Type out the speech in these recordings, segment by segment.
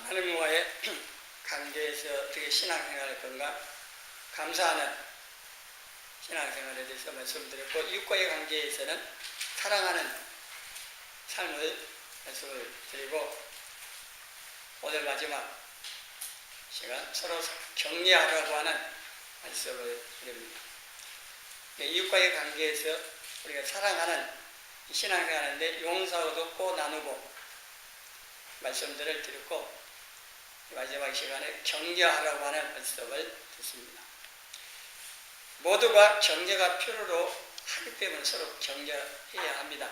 하나님과의 관계에서 어떻게 신앙생활을 건가 감사하는 신앙생활에 대해서 말씀드렸고, 이웃과의 관계에서는 사랑하는 삶을 말씀을 드리고, 오늘 마지막 시간 서로 격려하라고 하는 말씀을 드립니다. 이웃과의 관계에서 우리가 사랑하는 신앙생활하는데 용서도 얻고 나누고 말씀들을 드렸고, 마지막 시간에 격려하라고 하는 말씀을 듣습니다. 모두가 격려가 필요로 하기 때문에 서로 격려해야 합니다.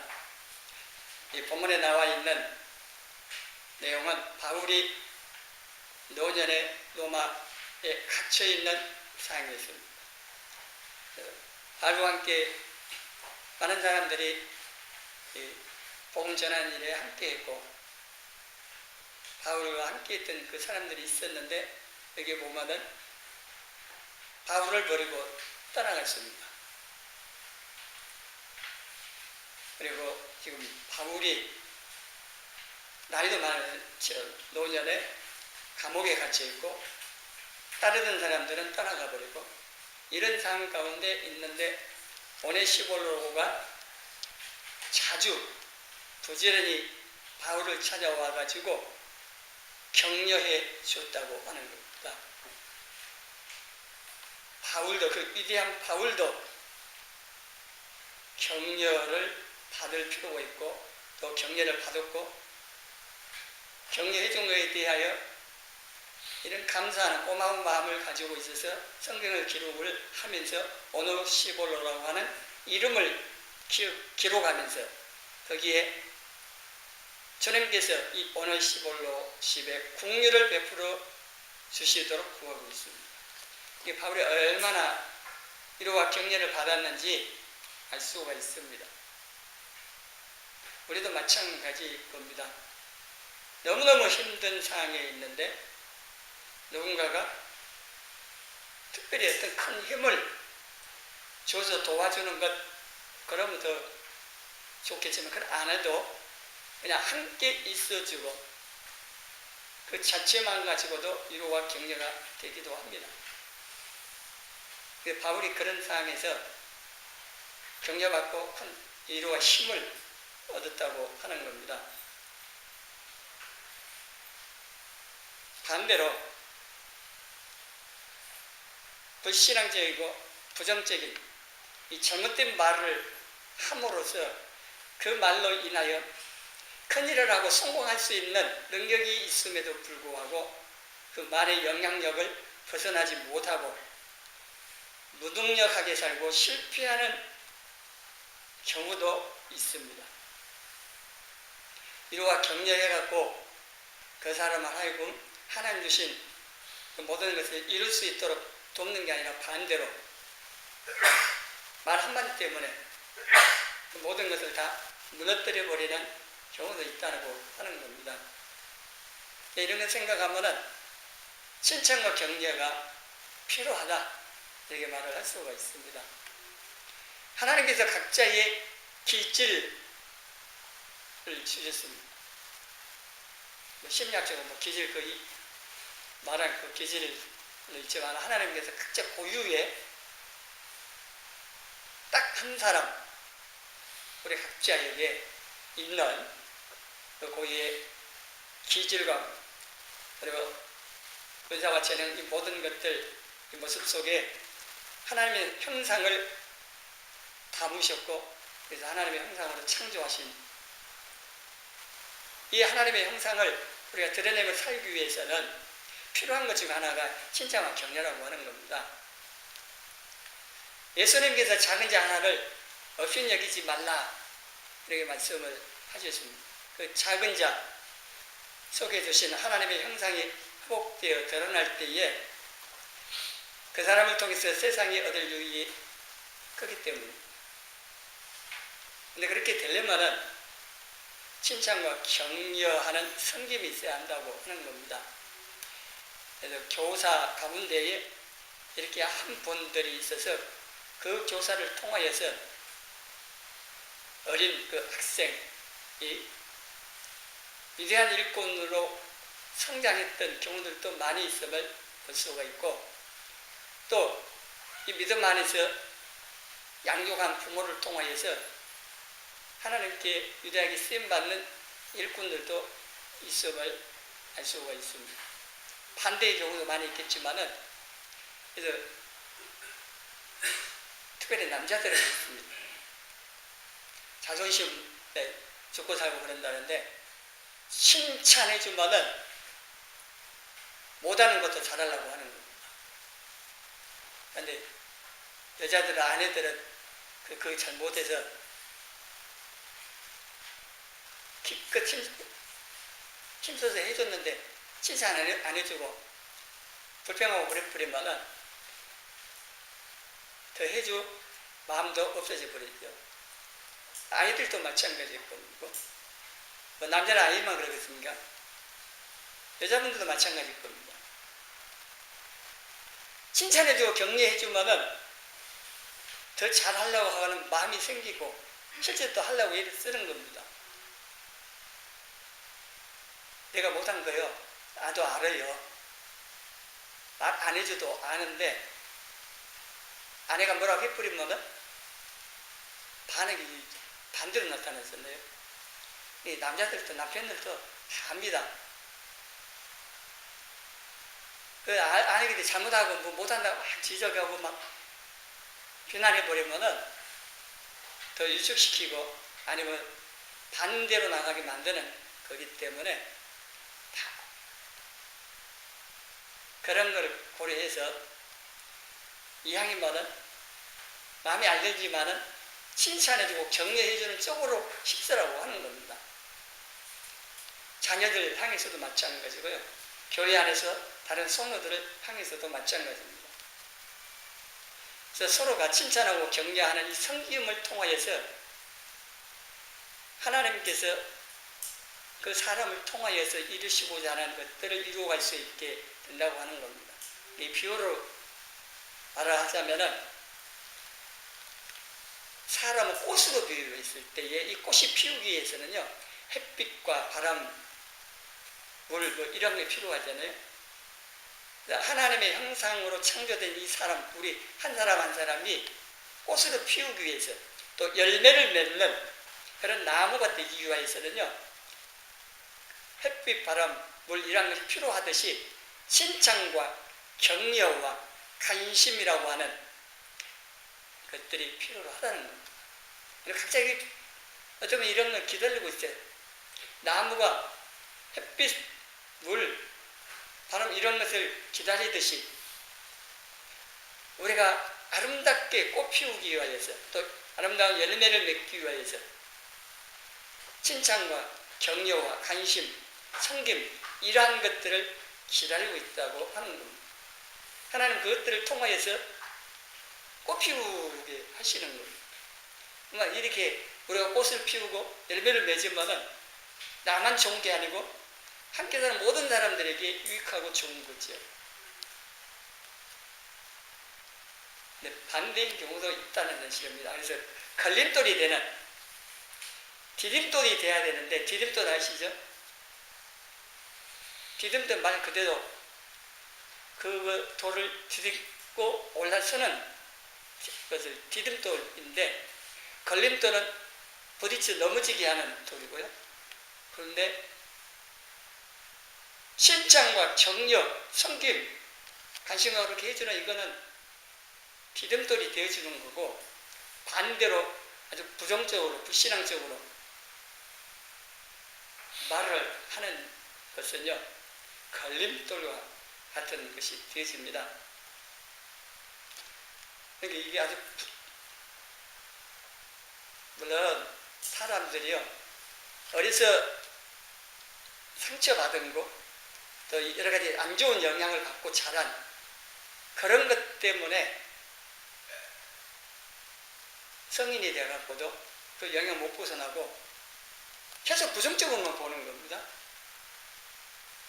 이 본문에 나와 있는 내용은 바울이 노년의 로마에 갇혀있는 상황이었습니다. 바울과 함께 많은 사람들이 복음 전하는 일에 함께했고, 바울과 함께했던 그 사람들이 있었는데, 여기 보면은 바울을 버리고 떠나갔습니다. 그리고 지금 바울이 나이도 많은 노년에 감옥에 갇혀있고, 따르던 사람들은 떠나가 버리고, 이런 상황 가운데 있는데 오네시보로가 자주 부지런히 바울을 찾아와 가지고 격려해 줬다고 하는 겁니다. 바울도, 그 위대한 바울도 격려를 받을 필요가 있고, 또 격려를 받았고, 격려해 준 것에 대하여 이런 감사하는 고마운 마음을 가지고 있어서 성경을 기록을 하면서 오네시보로라고 하는 이름을 기록하면서 거기에 주님께서 이 오네시보로 집에 긍휼을 베풀어 주시도록 구하고 있습니다. 이 바울이 얼마나 위로와 격려를 받았는지 알 수가 있습니다. 우리도 마찬가지일 겁니다. 너무너무 힘든 상황에 있는데 누군가가 특별히 어떤 큰 힘을 줘서 도와주는 것, 그러면 더 좋겠지만 그걸 안 해도 그냥 함께 있어주고 그 자체만 가지고도 위로와 격려가 되기도 합니다. 바울이 그런 상황에서 격려받고 큰 위로와 힘을 얻었다고 하는 겁니다. 반대로 불신앙적이고 부정적인 이 잘못된 말을 함으로써 그 말로 인하여 큰일을 하고 성공할 수 있는 능력이 있음에도 불구하고 그 말의 영향력을 벗어나지 못하고 무능력하게 살고 실패하는 경우도 있습니다. 위로와 격려해갖고 그 사람을 하여금 하나님 주신 그 모든 것을 이룰 수 있도록 돕는 게 아니라 반대로 말 한마디 때문에 그 모든 것을 다 무너뜨려 버리는 경우도 있다고 하는 겁니다. 이런 걸 생각하면은 칭찬과 격려가 필요하다, 이렇게 말을 할 수가 있습니다. 하나님께서 각자의 기질을 주셨습니다. 심리학적으로 기질, 거의 말한 그 기질을 있지만 하나님께서 각자 고유의 딱 한 사람, 우리 각자에게 있는 그 고유의 기질과 그리고 은사와 재능, 이 모든 것들, 이 모습 속에 하나님의 형상을 담으셨고, 그래서 하나님의 형상으로 창조하신 이 하나님의 형상을 우리가 드러내며 살기 위해서는 필요한 것 중 하나가 칭찬과 격려라고 하는 겁니다. 예수님께서 작은 자 하나를 없인 여기지 말라, 이렇게 말씀을 하셨습니다. 그 작은 자 속에 주신 하나님의 형상이 회복되어 드러날 때에 그 사람을 통해서 세상이 얻을 유익이 크기 때문입니다. 근데 그렇게 되려면은 칭찬과 격려하는 섬김이 있어야 한다고 하는 겁니다. 그래서 교사 가운데에 이렇게 한 분들이 있어서 그 교사를 통하여서 어린 그 학생이 위대한 일꾼으로 성장했던 경우들도 많이 있음을 볼 수가 있고, 또 이 믿음 안에서 양육한 부모를 통하여서 하나님께 유대하게 쓰임받는 일꾼들도 있음을 알 수가 있습니다. 반대의 경우도 많이 있겠지만은, 그래서 특별히 남자들은 있습니다. 자존심에 죽고 살고 그런다는데, 칭찬해주면은 못하는 것도 잘하려고 하는 겁니다. 그런데 여자들은, 아내들은 그거 잘 못해서 기껏 힘써서 해줬는데 칭찬 안 해주고 불평하고 그래버리면은 더 해줄 마음도 없어져 버리죠. 아이들도 마찬가지일 겁니다. 뭐 남자는 아이만 그러겠습니까? 여자분들도 마찬가지일 겁니다. 칭찬해주고 격려해주면은 더 잘하려고 하는 마음이 생기고 실제 또 하려고 애를 쓰는 겁니다. 내가 못한 거요, 나도 알아요. 말 안 해줘도 아는데 아내가 뭐라고 해버리면은 반응이 반대로 나타났었네요. 이 남자들도 남편들도 다 압니다. 그 아내들이 잘못하고 뭐 못한다고 막 지적하고 막 비난해버리면은 더 위축시키고 아니면 반대로 나가게 만드는 거기 때문에 다 그런 걸 고려해서 이왕이면은 마음이 알려지만은 칭찬해주고 격려해주는 쪽으로 힘쓰라고 하는 겁니다. 자녀들 향해서도 마찬가지고요. 교회 안에서 다른 성도들을 향해서도 마찬가지입니다. 그래서 서로가 칭찬하고 격려하는 이 섬김을 통하여서 하나님께서 그 사람을 통하여서 이루시고자 하는 것들을 이루어갈 수 있게 된다고 하는 겁니다. 이 비유로 말하자면은 사람은 꽃으로 비유했을 때에 이 꽃이 피우기 위해서는요, 햇빛과 바람, 물, 뭐 이런 게 필요하잖아요. 하나님의 형상으로 창조된 이 사람, 우리 한 사람 한 사람이 꽃으로 피우기 위해서 또 열매를 맺는 그런 나무가 되기 위해서는요, 햇빛, 바람, 물 이런 것이 필요하듯이 칭찬과 격려와 관심이라고 하는 것들이 필요하다는 겁니다. 갑자기 어쩌면 이런 걸 기다리고 있어요. 나무가 햇빛, 물, 바람 이런 것을 기다리듯이 우리가 아름답게 꽃 피우기 위해서 또 아름다운 열매를 맺기 위해서 칭찬과 격려와 관심, 섬김 이러한 것들을 기다리고 있다고 하는 겁니다. 하나님 그것들을 통하여서 꽃 피우게 하시는 겁니다. 그러니까 이렇게 우리가 꽃을 피우고 열매를 맺으면 나만 좋은 게 아니고 함께 사는 모든 사람들에게 유익하고 좋은 거죠. 반대인 경우도 있다는 것입니다. 그래서 걸림돌이 되는, 디딤돌이 돼야 되는데, 디딤돌 아시죠? 디딤돌 말 그대로 그 돌을 디딛고 올라서는 것을 디딤돌인데, 걸림돌은 부딪혀 넘어지게 하는 돌이고요. 그런데 칭찬과 격려, 섬김, 관심을 그렇게 해주는 이거는 디딤돌이 되어주는 거고, 반대로 아주 부정적으로, 불신앙적으로 말을 하는 것은요, 걸림돌과 같은 것이 되어집니다. 그러니까 이게 아주, 물론 사람들이요, 어려서 상처받은 거, 또 여러 가지 안 좋은 영향을 받고 자란 그런 것 때문에 성인이 되어갖고도 그 영향 못 벗어나고 계속 부정적으로만 보는 겁니다.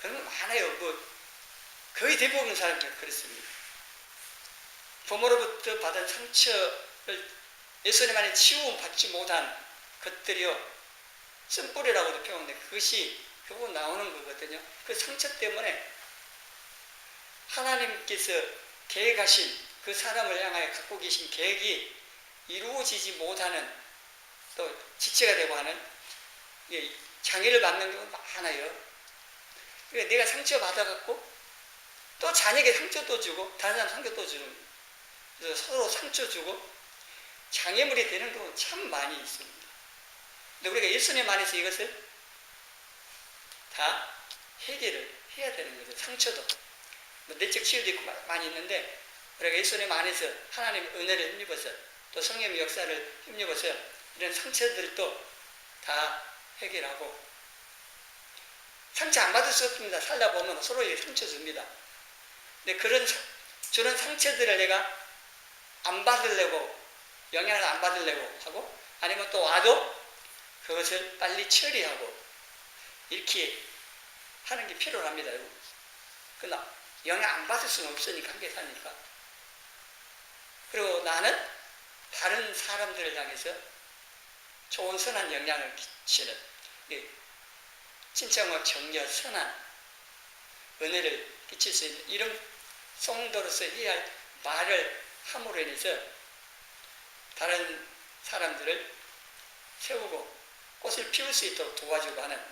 그런 거 많아요. 뭐 거의 대부분 사람들이 그렇습니다. 부모로부터 받은 상처를 예수님 안에 치유받지 못한 것들이요, 쓴뿌리라고도 표현하는데 그것이 그거 나오는 거거든요. 그 상처 때문에 하나님께서 계획하신 그 사람을 향하여 갖고 계신 계획이 이루어지지 못하는 또 지체가 되고 하는 장애를 받는 경우가 많아요. 그러니까 내가 상처 받아갖고 또 자녀에게 상처도 주고 다른 사람 상처도 주는, 그래서 서로 상처 주고 장애물이 되는 경우 참 많이 있습니다. 근데 우리가 예수님 안에서 이것을 다 해결을 해야 되는 거죠. 상처도 뭐 내적 치유도 있고 많이 있는데 우리가 예수님 안에서 하나님의 은혜를 힘입어서 또 성령의 역사를 힘입어서 이런 상처들도 다 해결하고, 상처 안 받을 수 없습니다. 살다 보면 서로에게 상처 줍니다. 근데 그런 주는 상처들을 내가 안 받으려고, 영향을 안 받으려고 하고, 아니면 또 와도 그것을 빨리 처리하고 이렇게 하는 게 필요합니다. 그러나 영향 안 받을 수는 없으니까, 함께 사니까. 그리고 나는 다른 사람들을 향해서 좋은 선한 영향을 끼치는 칭찬과 격려, 선한 은혜를 끼칠 수 있는 이런 성도로서 해야 할 말을 함으로 인해서 다른 사람들을 세우고 꽃을 피울 수 있도록 도와주고 하는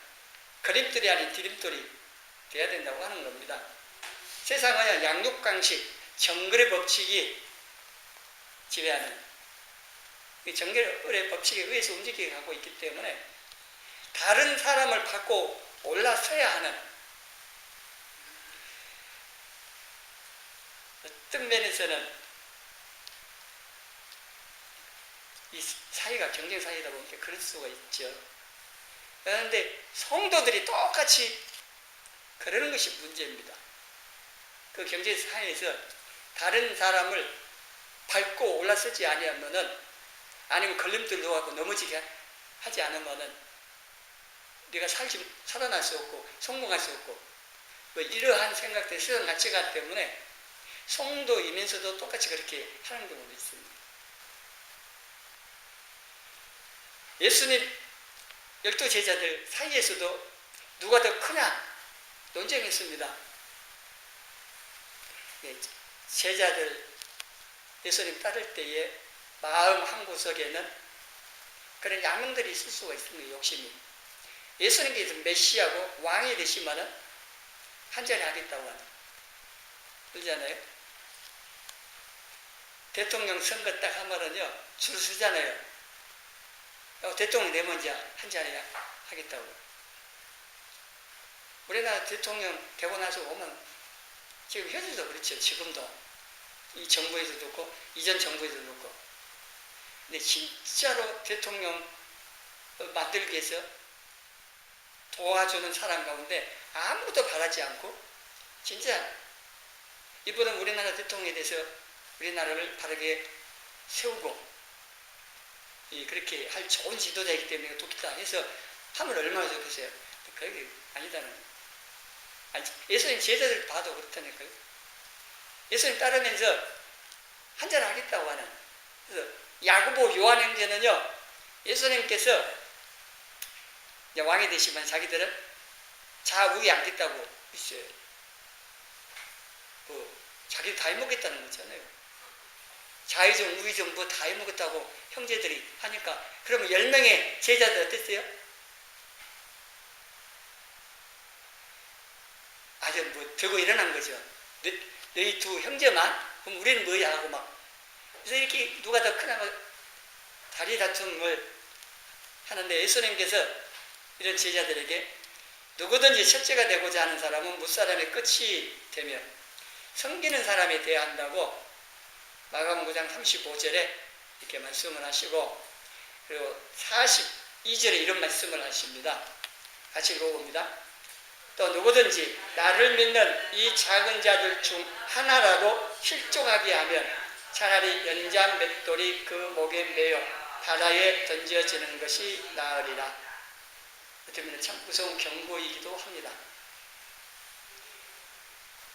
그림돌이 아닌 디딤돌이 되어야 된다고 하는 겁니다. 세상은 양육강식, 정글의 법칙이 지배하는, 정글의 법칙에 의해서 움직이게 하고 있기 때문에 다른 사람을 받고 올라서야 하는, 어떤 면에서는 이 사회가 경쟁 사회다 보니까 그럴 수가 있죠. 그런데 성도들이 똑같이 그러는 것이 문제입니다. 그 경제 사회에서 다른 사람을 밟고 올라서지 아니하면은, 아니면 걸림돌 놓아갖고 넘어지게 하지 않으면은 네가 살아날 수 없고 성공할 수 없고, 뭐 이러한 생각들, 세상 가치관 때문에 성도이면서도 똑같이 그렇게 하는 경우도 있습니다. 예수님 12제자들 사이에서도 누가 더 크냐 논쟁했습니다. 제자들 예수님 따를 때에 마음 한구석에는 그런 야망들이 있을 수가 있습니다. 욕심이. 예수님께서 메시아고 왕이 되시면은 한 자리 하겠다고 하는, 그러잖아요. 대통령 선거 딱 하면은요 줄 서잖아요. 대통령 되면 이제 한 자리 하겠다고. 우리나라 대통령 되고 나서 보면 지금 현재도 그렇죠. 지금도 이 정부에서도 그렇고 이전 정부에서도 그렇고. 근데 진짜로 대통령 만들기 위해서 도와주는 사람 가운데 아무도 바라지 않고 진짜 이번에 우리나라 대통령에 대해서 우리나라를 바르게 세우고 그렇게 할 좋은 지도자이기 때문에 돕기다 해서 하면 얼마나 좋겠어요. 그게 아니다는 거예요. 아니, 예수님 제자들 봐도 그렇다니까요. 예수님 따르면서 한잔 하겠다고 하는. 그래서 야고보 요한형제는요, 예수님께서 왕이 되시면 자기들은 좌우에 앉겠다고 있어요. 자기들 다 해먹겠다는 거잖아요. 좌의정, 우의정 뭐 다 해먹었다고 형제들이 하니까, 그러면 10명의 제자들 어땠어요? 아주 뭐 들고 일어난 거죠. 너희 두 형제만? 그럼 우리는 뭐야? 하고 막. 그래서 이렇게 누가 더 크나 다리 다툼을 하는데, 예수님께서 이런 제자들에게 누구든지 첫째가 되고자 하는 사람은 무사람의 끝이 되며 섬기는 사람에 대한다고 마가복음 9장 35절에 이렇게 말씀을 하시고, 그리고 42절에 이런 말씀을 하십니다. 같이 읽어봅니다. 또 누구든지 나를 믿는 이 작은 자들 중 하나라도 실족하게 하면 차라리 연장 맷돌이 그 목에 매여 바다에 던져지는 것이 나으리라. 어쩌면 참 무서운 경고이기도 합니다.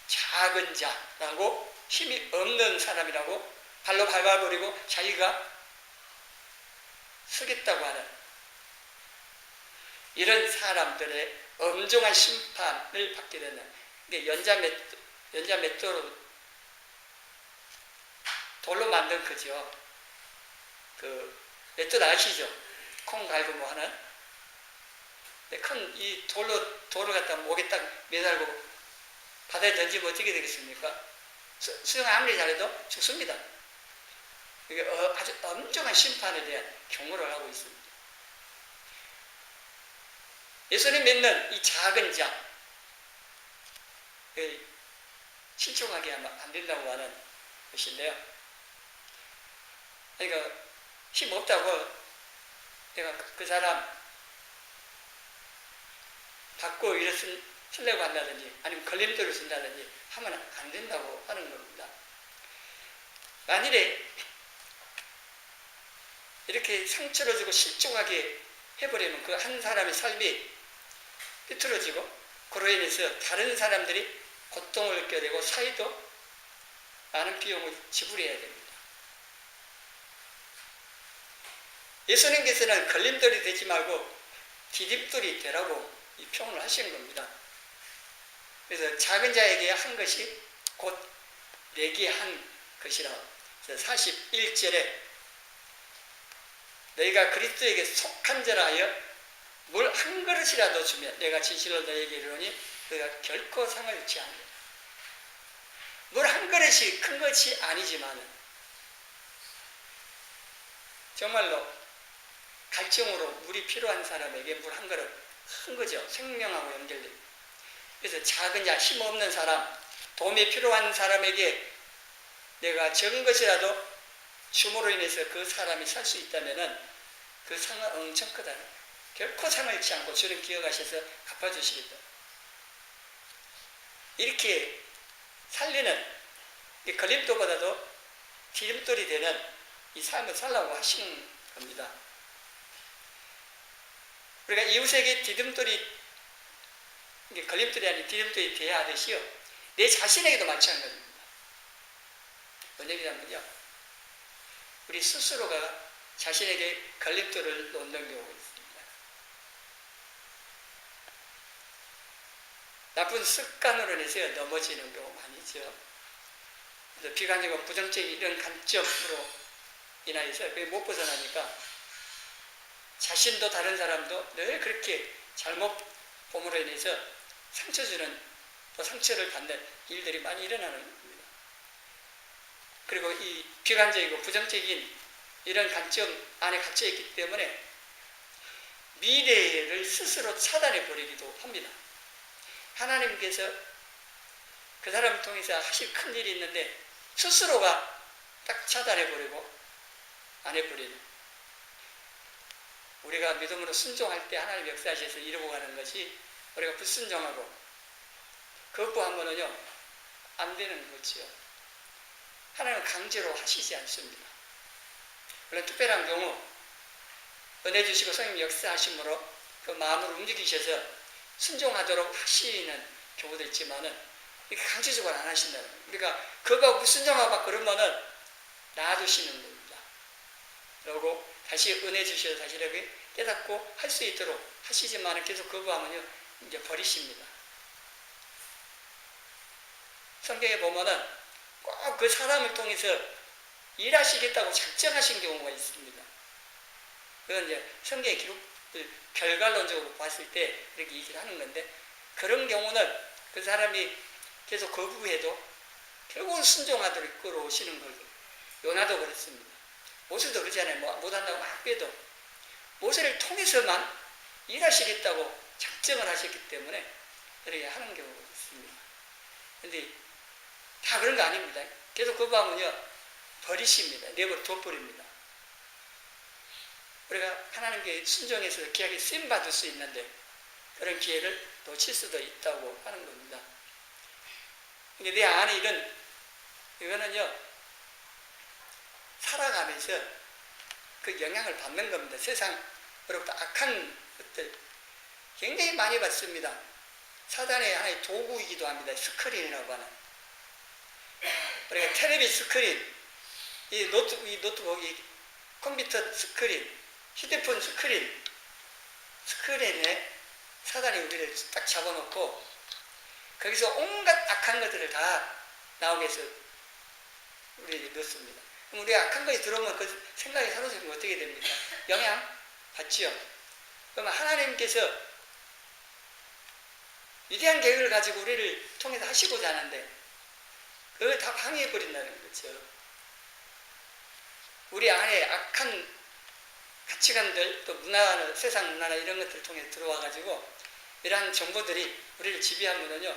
작은 자라고, 힘이 없는 사람이라고 발로 밟아버리고 자기가 서겠다고 하는 이런 사람들의 엄중한 심판을 받게 되는 게 연자맷돌로 돌로 만든 거죠. 그 맷돌 아시죠? 콩 갈고 뭐 하는 큰 이 돌을 갖다 목에 딱 매달고 바다에 던지면 어떻게 되겠습니까? 수영 아무리 잘해도 죽습니다. 이게 아주 엄중한 심판에 대한 경고를 하고 있습니다. 예수님 믿는 이 작은 자, 실종하게 하면 안 된다고 하는 것인데요. 그러니까 힘 없다고 내가 그 사람 받고 일을 쓰려고 한다든지 아니면 걸림돌을 쓴다든지 하면 안 된다고 하는 겁니다. 만일에 이렇게 상처를 주고 실종하게 해버리면 그 한 사람의 삶이 삐뚤어지고 그로 인해서 다른 사람들이 고통을 겪게 되고 사회도 많은 비용을 지불해야 됩니다. 예수님께서는 걸림돌이 되지 말고 디딤돌이 되라고 이 표현을 하시는 겁니다. 그래서 작은 자에게 한 것이 곧 내게 한 것이라. 41절에 너희가 그리스도에게 속한 자라 하여 물 한 그릇이라도 주면 내가 진실로 너희에게 이르노니 너희가 결코 상을 잃지 않으리라. 물 한 그릇이 큰 것이 아니지만 정말로 갈증으로 물이 필요한 사람에게 물 한 그릇 큰 거죠. 생명하고 연결됩니다. 그래서 작은 자, 힘없는 사람, 도움이 필요한 사람에게 내가 적은 것이라도 줌으로 인해서 그 사람이 살 수 있다면 그 상은 엄청 크다. 결코 상을 잃지 않고 주님 기억하셔서 갚아주시겠다. 이렇게 살리는 이 걸림돌보다도 디딤돌이 되는 이 삶을 살라고 하시는 겁니다. 우리가 이웃에게 디딤돌이 이게 걸림돌이 아닌 디딤돌이 돼야 하듯이요. 내 자신에게도 마찬가지입니다. 뭔 얘기냐면요. 우리 스스로가 자신에게 걸림돌을 놓는 경우가 있습니다. 나쁜 습관으로 인해서 넘어지는 경우 많이죠. 그래서 비관적이고 부정적인 이런 관점으로 인하여서 못 벗어나니까 자신도 다른 사람도 늘 그렇게 잘못 봄으로 인해서 상처 주는 또 상처를 받는 일들이 많이 일어나는 겁니다. 그리고 이 비관적이고 부정적인 이런 관점 안에 갇혀 있기 때문에 미래를 스스로 차단해 버리기도 합니다. 하나님께서 그 사람을 통해서 하실 큰 일이 있는데 스스로가 딱 차단해 버리고 안 해버리는, 우리가 믿음으로 순종할 때 하나님 역사하셔서 이루고 가는 것이 우리가 불순종하고 거부하면은요 안 되는 거지요. 하나님은 강제로 하시지 않습니다. 물론 특별한 경우 은혜 주시고 성령 역사하심으로 그 마음을 움직이셔서 순종하도록 하시는 경우도 있지만은 이렇게 강제적으로 안 하신다는 거예요. 그러니까 그거 불순종하고 그러면은 놔두시는 겁니다. 그리고 다시 은혜 주셔서 다시 이렇게 깨닫고 할 수 있도록 하시지만은 계속 거부하면요 이제 버리십니다. 성경에 보면은 꼭 그 사람을 통해서 일하시겠다고 작정하신 경우가 있습니다. 그건 이제 성경의 기록을 결과론적으로 봤을 때 이렇게 얘기를 하는 건데, 그런 경우는 그 사람이 계속 거부해도 결국은 순종하도록 끌어오시는 거예요. 요나도 그렇습니다. 모세도 그러잖아요. 못한다고 막 빼도 모세를 통해서만 일하시겠다고 작정을 하셨기 때문에 그렇게 하는 경우가 있습니다. 그런데 다 그런 거 아닙니다. 계속 거부하면요 버리십니다. 내버려 둬버립니다. 우리가 하나님께 순종해서 귀하게 쓰임받을 수 있는데 그런 기회를 놓칠 수도 있다고 하는 겁니다. 근데 내 안에 이거는요 살아가면서 그 영향을 받는 겁니다. 세상으로부터 악한 것들 굉장히 많이 받습니다. 사단의 하나의 도구이기도 합니다. 스크린이라고 하는. 우리가 텔레비 스크린, 이 노트북, 이 컴퓨터 스크린, 휴대폰 스크린, 스크린에 사단이 우리를 딱 잡아놓고 거기서 온갖 악한 것들을 다 나오게 해서 우리에게 넣습니다. 그럼 우리가 악한 것이 들어오면 그 생각이 사로잡히면 어떻게 됩니까? 영향 받지요. 그러면 하나님께서 위대한 계획을 가지고 우리를 통해서 하시고자 하는데 그걸 다 방해해버린다는 거죠. 우리 안에 악한 가치관들, 또 문화, 세상 문화나 이런 것들을 통해 들어와가지고 이러한 정보들이 우리를 지배하면은요,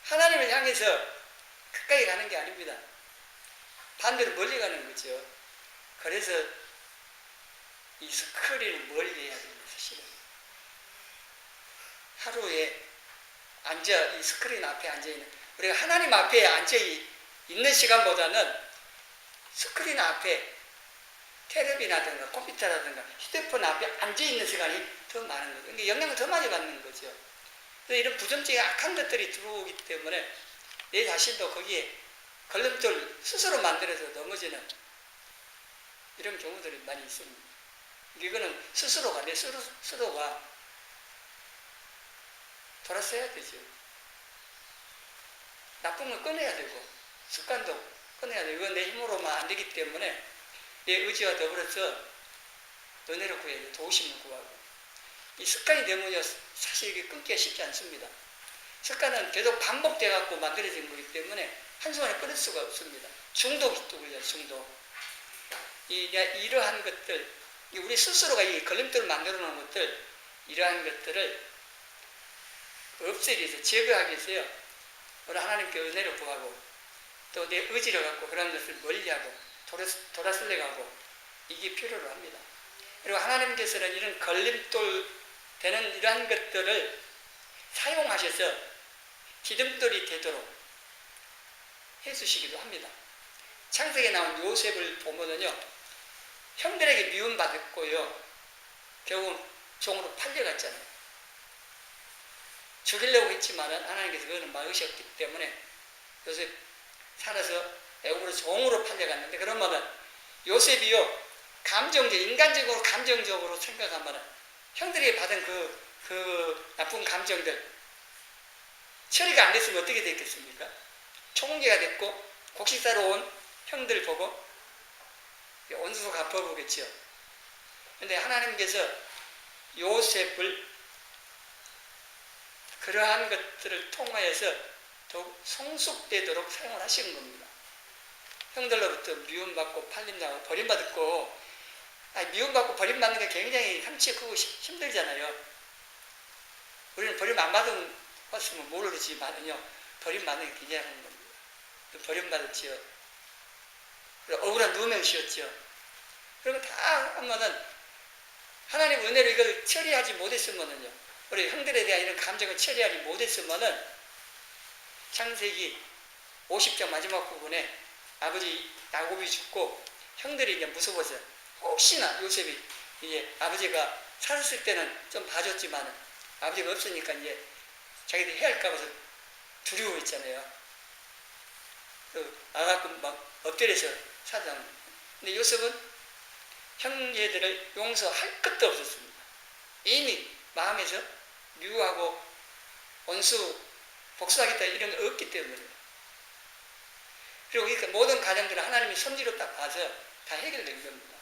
하나님을 향해서 가까이 가는 게 아닙니다. 반대로 멀리 가는 거죠. 그래서 이 스크린을 멀리 해야 됩니다, 사실은. 하루에 이 스크린 앞에 앉아있는, 우리가 하나님 앞에 앉아있는 시간보다는 스크린 앞에 텔레비라든가 컴퓨터라든가 휴대폰 앞에 앉아있는 시간이 더 많은 거죠. 그러니까 영향을 더 많이 받는 거죠. 그래서 이런 부정적인 악한 것들이 들어오기 때문에 내 자신도 거기에 걸림돌 스스로 만들어서 넘어지는 이런 경우들이 많이 있습니다. 이거는 내 스스로가 돌아서야 되죠. 나쁜 걸 꺼내야 되고 습관도 꺼내야 되고 이건 내 힘으로만 안 되기 때문에 내 의지와 더불어서 은혜를 구해야 돼요. 도우심을 구하고. 이 습관이 되면요 사실 이게 끊기가 쉽지 않습니다. 습관은 계속 반복돼 갖고 만들어진 거기 때문에 한순간에 끊을 수가 없습니다. 중독이 또 걸려요. 중독. 이러한 것들, 우리 스스로가 이 걸림돌을 만들어 놓은 것들, 이러한 것들을 없애기 위해서, 제거하기 위해서요, 우리 하나님께 은혜를 구하고 또 내 의지를 갖고 그런 것을 멀리하고 돌아설레가고 이게 필요로 합니다. 그리고 하나님께서는 이런 걸림돌 되는 이러한 것들을 사용하셔서 기름돌이 되도록 해주시기도 합니다. 창세기에 나온 요셉을 보면은요, 형들에게 미움받았고요, 결국 종으로 팔려갔잖아요. 죽이려고 했지만은 하나님께서 그거는 막으셨기 때문에 요셉 살아서 애굽으로 종으로 팔려갔는데, 그러면은 요셉이요, 인간적으로 감정적으로 생각하면은 형들에게 받은 그 나쁜 감정들 처리가 안 됐으면 어떻게 됐겠습니까? 총기가 됐고 곡식사로 온 형들 보고 온수소 갚아보겠죠. 그런데 하나님께서 요셉을 그러한 것들을 통하여서 더욱 성숙되도록 사용을 하시는 겁니다. 형들로부터 미움받고 팔림당하고 버림받았고, 미움받고 버림받는 게 굉장히 상처 크고 힘들잖아요. 우리는 버림 안 받았으면 모르지만요, 버림받는 게 굉장히 한 겁니다. 버림받았지요. 억울한 누명이었죠. 그러면 다 하면은 하나님 은혜로 이걸 처리하지 못했으면은요, 우리 형들에 대한 이런 감정을 처리하지 못했으면은 창세기 50장 마지막 부분에 아버지 야곱이 죽고 형들이 이제 무서워서, 혹시나 요셉이 이제 아버지가 살았을 때는 좀 봐줬지만 아버지가 없으니까 이제 자기들이 해야 할까 봐서 두려워했잖아요. 아가고 막 엎드려서 사장. 근데 요셉은 형제들을 용서할 것도 없었습니다. 이미 마음에서 미워하고 원수 복수하겠다 이런 게 없기 때문에. 그리고 이 모든 가정들은 하나님이 선지로 딱 봐서 다 해결된 겁니다.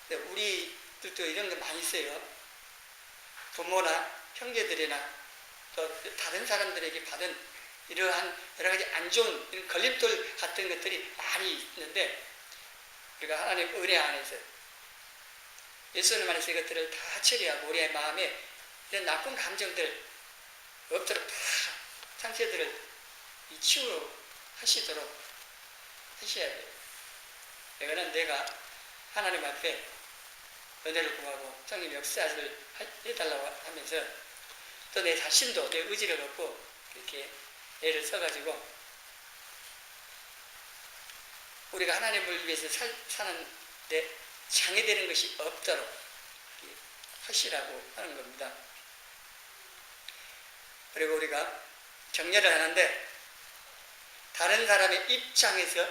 근데 우리들도 이런 게 많이 있어요. 부모나 형제들이나 또 다른 사람들에게 받은 이러한 여러 가지 안 좋은 이런 걸림돌 같은 것들이 많이 있는데, 우리가 하나님 은혜 안에서 예수님 안에서 이것들을 다 처리하고 우리의 마음에 이런 나쁜 감정들 없도록 다 상처들을 치유하시도록 하셔야 돼요. 이거는 내가 하나님 앞에 은혜를 구하고 성령 역사를 해달라고 하면서 또 내 자신도 내 의지를 갖고 이렇게 애를 써가지고 우리가 하나님을 위해서 사는데 장애되는 것이 없도록 하시라고 하는 겁니다. 그리고 우리가 격려를 하는데 다른 사람의 입장에서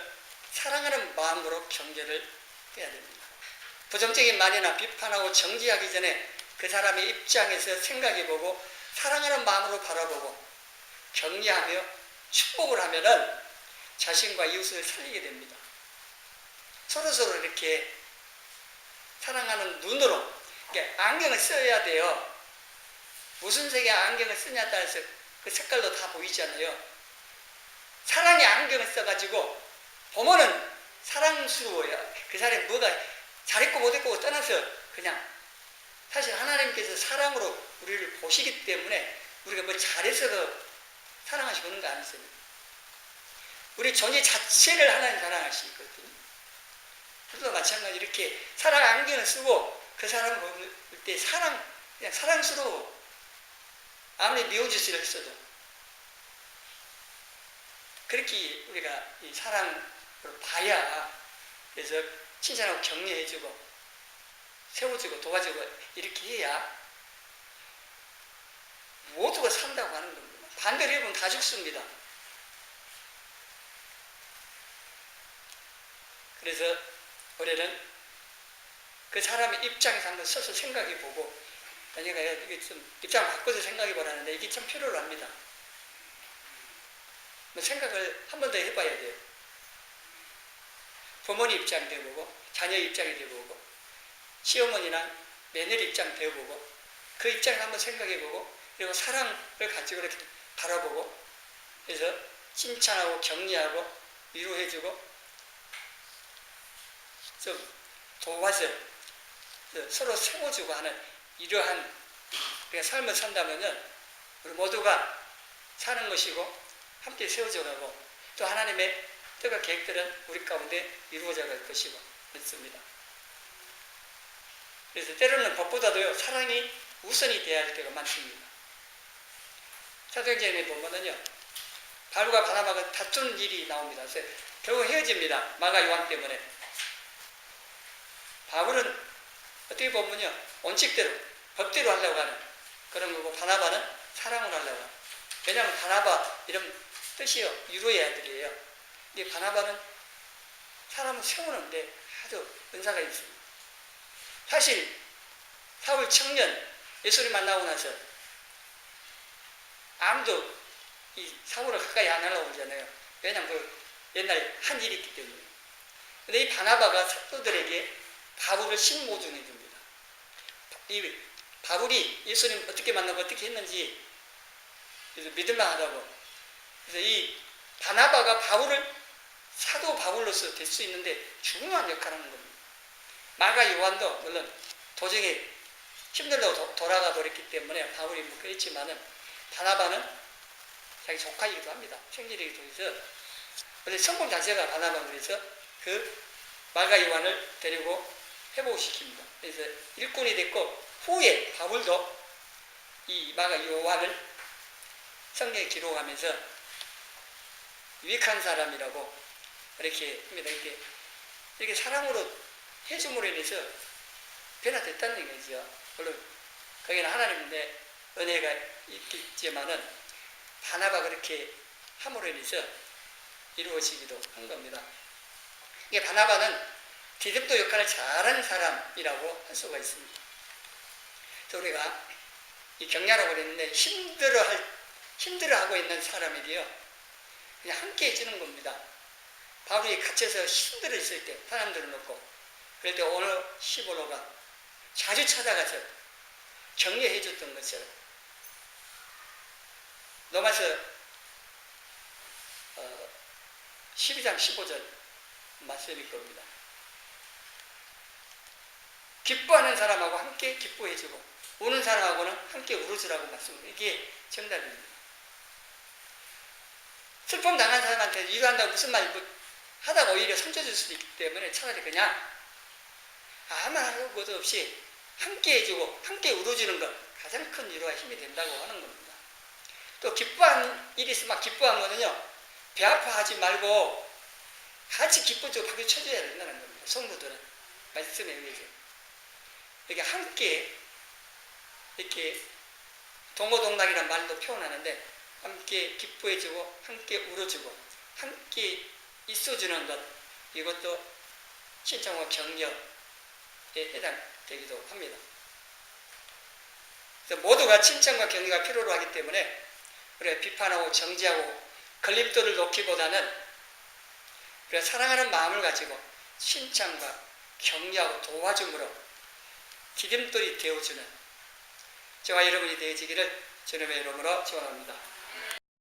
사랑하는 마음으로 격려를 해야 됩니다. 부정적인 말이나 비판하고 정지하기 전에 그 사람의 입장에서 생각해보고 사랑하는 마음으로 바라보고 격려하며 축복을 하면은 자신과 이웃을 살리게 됩니다. 서로서로 이렇게 사랑하는 눈으로, 안경을 써야 돼요. 무슨 색의 안경을 쓰냐에 따라서 그 색깔도 다 보이잖아요. 사랑의 안경을 써가지고 보면은 사랑스러워요. 그 사람이 뭐가 잘했고 못했고 떠나서 그냥 사실 하나님께서 사랑으로 우리를 보시기 때문에 우리가 뭐 잘해서 사랑하시는 거 아니세요? 우리 존재 자체를 하나님 사랑하시거든요. 그래도 마찬가지 이렇게 사랑 안경을 쓰고 그 사람을 볼 때 그냥 사랑스러워. 아무리 미워짓을 했어도 그렇게 우리가 이 사랑을 봐야, 그래서 칭찬하고 격려해주고 세워주고 도와주고 이렇게 해야 모두가 산다고 하는 겁니다. 반대로 해보면 다 죽습니다. 그래서 우리는 그 사람의 입장에서 한번 서서 생각해보고, 내가 이게 좀 입장을 바꿔서 생각해보라는데 이게 참 필요로 합니다. 생각을 한 번 더 해봐야 돼요. 부모님 입장 되어보고, 자녀 입장이 되어보고, 시어머니나 며느리 입장 되어보고, 그 입장을 한번 생각해보고, 그리고 사랑을 가지고 이렇게 바라보고, 그래서 칭찬하고 격려하고 위로해주고, 좀 도와서 서로 세워주고 하는 이러한 삶을 산다면 우리 모두가 사는 것이고 함께 세워져가고 또 하나님의 뜻과 계획들은 우리 가운데 이루어져 갈 것이고 그렇습니다. 그래서 때로는 법보다도요 사랑이 우선이 되어야 할 때가 많습니다. 사도행전에 보면은요 바울과 바나바가 다투는 일이 나옵니다. 그래서 결국 헤어집니다. 마가 요한 때문에. 바울은 어떻게 보면요 원칙대로 법대로 하려고 하는 그런 거고, 바나바는 사랑으로 하려고 하는. 왜냐하면 바나바 이런 뜻이요 유로의 아들이에요. 근데 바나바는 사람을 세우는데 아주 은사가 있습니다. 사실 사울 청년 예수를 만나고 나서 아무도 이 사울을 가까이 안 하려고 그러잖아요. 왜냐하면 그 옛날에 한 일이 있기 때문에. 근데 이 바나바가 사도들에게 바울을 신모준해 줍니다. 이 바울이 예수님 어떻게 만나고 어떻게 했는지 그래서 믿을만하다고. 그래서 이 바나바가 바울을 사도 바울로서 될 수 있는데 중요한 역할을 하는 겁니다. 마가 요한도 물론 도중에 힘들다고 돌아가 버렸기 때문에 바울이 뭐 그랬지만은 바나바는 자기 조카이기도 합니다. 생질이기도 해서. 그래서 성공 자체가 바나바 그래서 그 마가 요한을 데리고 회복시킵니다. 그래서 일꾼이 됐고 후에 바울도 이 마가 요한을 성경에 기록하면서 유익한 사람이라고 이렇게 합니다. 이렇게 사랑으로 해줌으로 인해서 변화됐다는 얘기죠. 물론 거기는 하나님의 은혜가 있겠지만은 바나바가 그렇게 함으로 인해서 이루어지기도 한 겁니다. 이게 바나바는 디귿도 역할을 잘하는 사람이라고 할 수가 있습니다. 그래서 우리가 이 격려라고 그랬는데 힘들어하고 있는 사람에게요 그냥 함께 해주는 겁니다. 바울이 갇혀서 힘들어 있을 때 사람들을 놓고 그럴 때 오늘 시보로가 자주 찾아가서 격려해 줬던 것처럼 로마서 12장 15절 말씀일 겁니다. 기뻐하는 사람하고 함께 기뻐해주고 우는 사람하고는 함께 울어주라고 말씀합니다. 이게 정답입니다. 슬픔 당한 사람한테 위로한다고 무슨 말 하다가 오히려 상처 줄 수도 있기 때문에 차라리 그냥 아무 것도 없이 함께 해주고 함께 울어주는 것 가장 큰 위로와 힘이 된다고 하는 겁니다. 또 기뻐한 일이 있으면 막 기뻐한 거는요 배 아파하지 말고 같이 기뻐주고 박수 쳐줘야 된다는 겁니다. 성도들은 말씀에 의해서 이렇게 함께 이렇게 동고동락이라는 말도 표현하는데 함께 기뻐해주고 함께 울어주고 함께 있어주는 것 이것도 칭찬과 격려 해당되기도 합니다. 그래서 모두가 칭찬과 격려가 필요로 하기 때문에 우리가 비판하고 정지하고 걸림돌을 놓기보다는 우리가 사랑하는 마음을 가지고 칭찬과 격려하고 도와줌으로 디딤돌이 되어주는 저와 여러분이 되어지기를 주님의 이름으로 축원합니다.